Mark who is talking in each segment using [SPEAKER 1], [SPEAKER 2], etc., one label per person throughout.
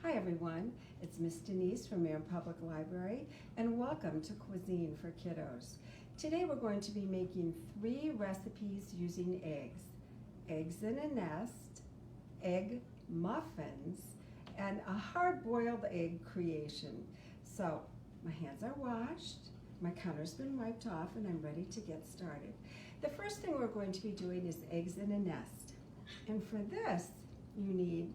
[SPEAKER 1] Hi everyone, it's Miss Denise from Marin Public Library and welcome to Cuisine for Kiddos. Today we're going to be making 3 recipes using eggs. Eggs in a nest, egg muffins, and a hard-boiled egg creation. So my hands are washed, my counter's been wiped off, and I'm ready to get started. The first thing we're going to be doing is eggs in a nest. And for this, you need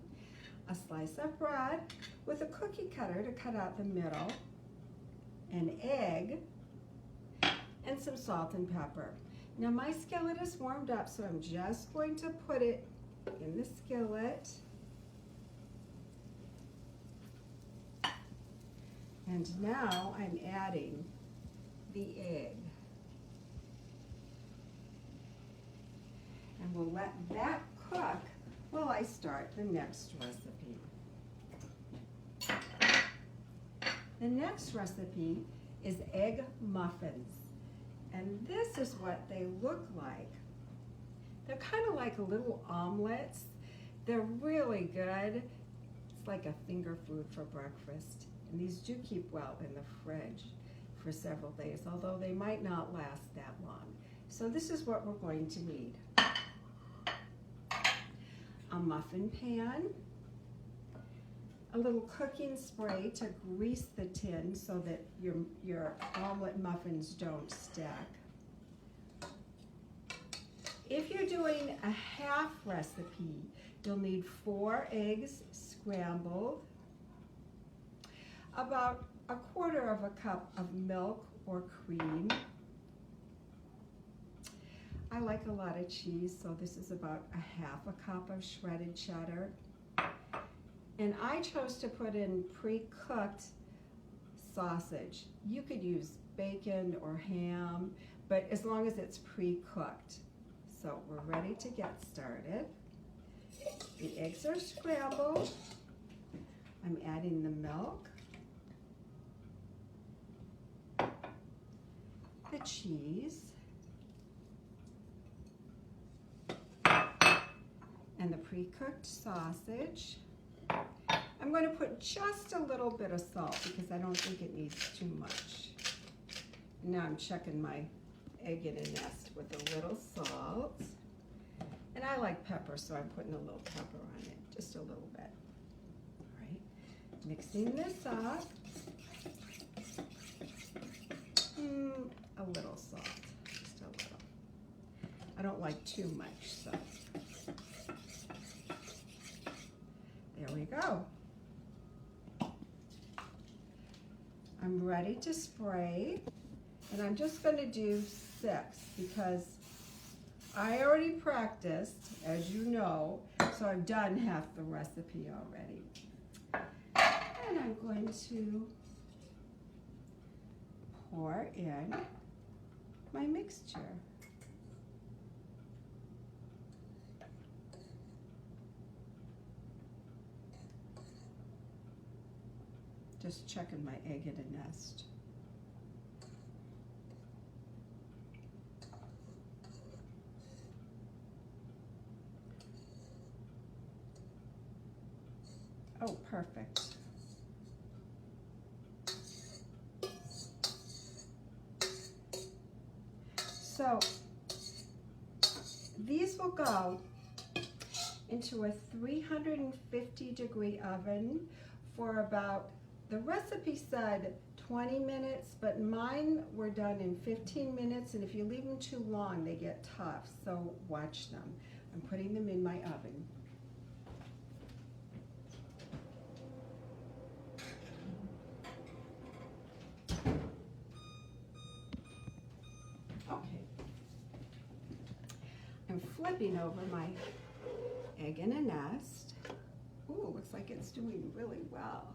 [SPEAKER 1] a slice of bread with a cookie cutter to cut out the middle, an egg, and some salt and pepper. Now my skillet is warmed up, so I'm just going to put it in the skillet. And now I'm adding the egg. And we'll let that cook while I start the next recipe. The next recipe is egg muffins. And this is what they look like. They're kind of like little omelets. They're really good. It's like a finger food for breakfast. And these do keep well in the fridge for several days, although they might not last that long. So this is what we're going to need. A muffin pan, a little cooking spray to grease the tin so that your omelet muffins don't stack. If you're doing a half recipe, you'll need 4 eggs scrambled, about 1/4 cup of milk or cream. I like a lot of cheese, so this is about 1/2 cup of shredded cheddar. And I chose to put in pre-cooked sausage. You could use bacon or ham, but as long as it's pre-cooked. So we're ready to get started. The eggs are scrambled. I'm adding the milk, the cheese, and the pre-cooked sausage. I'm going to put just a little bit of salt because I don't think it needs too much. Now I'm checking my egg in a nest with a little salt. And I like pepper, so I'm putting a little pepper on it, just a little bit. All right, mixing this up. A little salt, just a little. I don't like too much, so. There we go. I'm ready to spray, and I'm just going to do 6 because I already practiced, as you know, so I've done half the recipe already. And I'm going to pour in my mixture. Just checking my egg in a nest. Oh, perfect. So these will go into a 350-degree oven for about, the recipe said 20 minutes, but mine were done in 15 minutes, and if you leave them too long, they get tough, so watch them. I'm putting them in my oven. Okay. I'm flipping over my egg in a nest. Ooh, looks like it's doing really well.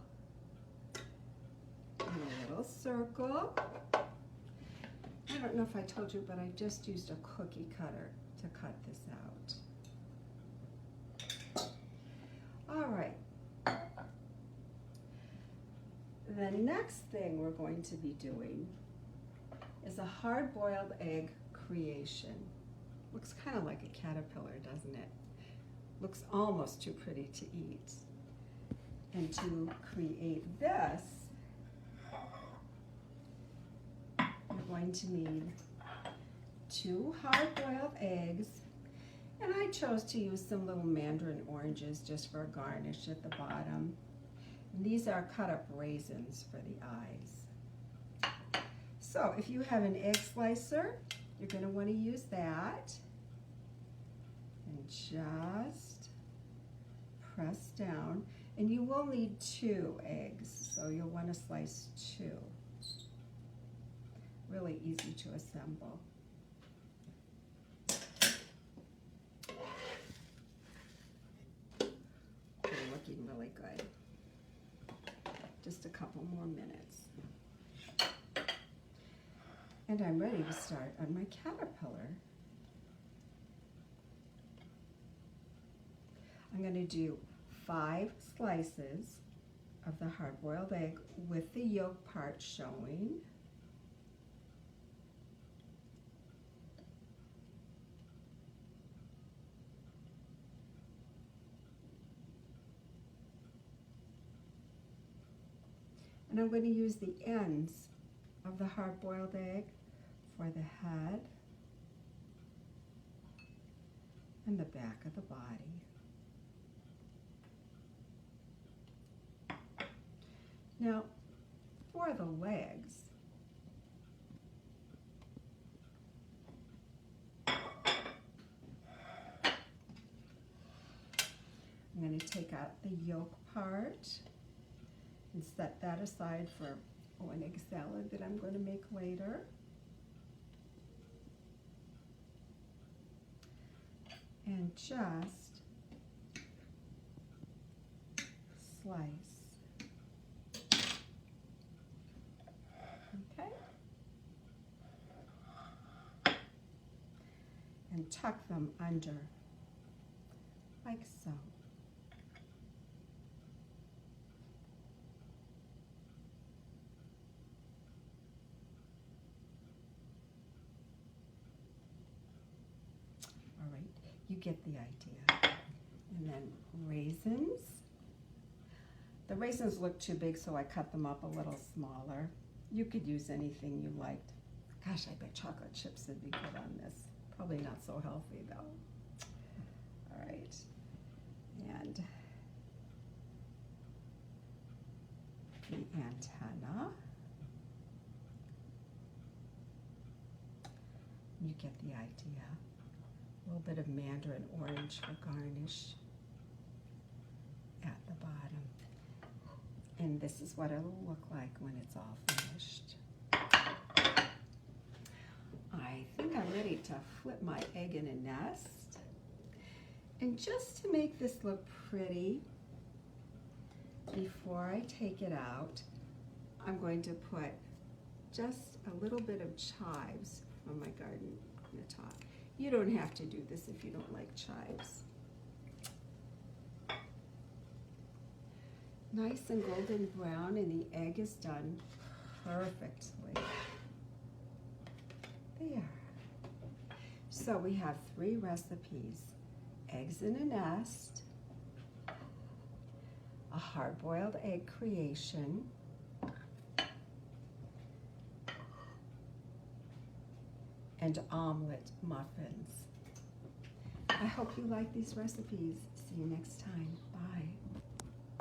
[SPEAKER 1] A little circle. I don't know if I told you, but I just used a cookie cutter to cut this out. All right. The next thing we're going to be doing is a hard-boiled egg creation. Looks kind of like a caterpillar, doesn't it? Looks almost too pretty to eat. And to create this, you're going to need 2 hard-boiled eggs, and I chose to use some little mandarin oranges just for a garnish at the bottom. And these are cut up raisins for the eyes. So if you have an egg slicer, you're going to want to use that. And just press down. And you will need 2 eggs, so you'll want to slice 2. Really easy to assemble. They're looking really good. Just a couple more minutes. And I'm ready to start on my caterpillar. I'm going to do 5 slices of the hard-boiled egg with the yolk part showing. And I'm going to use the ends of the hard-boiled egg for the head and the back of the body. Now, for the legs, I'm going to take out the yolk part and set that aside for an egg salad that I'm going to make later. And just slice. Okay? And tuck them under, like so. All right, you get the idea. And then raisins. The raisins look too big, so I cut them up a little smaller. You could use anything you liked. Gosh, I bet chocolate chips would be good on this. Probably not so healthy though. All right, and the antenna. You get the idea. A little bit of mandarin orange for garnish at the bottom. And this is what it'll look like when it's all finished. I think I'm ready to flip my egg in a nest. And just to make this look pretty, before I take it out, I'm going to put just a little bit of chives from my garden on the top. You don't have to do this if you don't like chives. Nice and golden brown, and the egg is done perfectly. There. So we have 3 recipes: eggs in a nest, a hard-boiled egg creation, and omelet muffins. I hope you like these recipes. See you next time.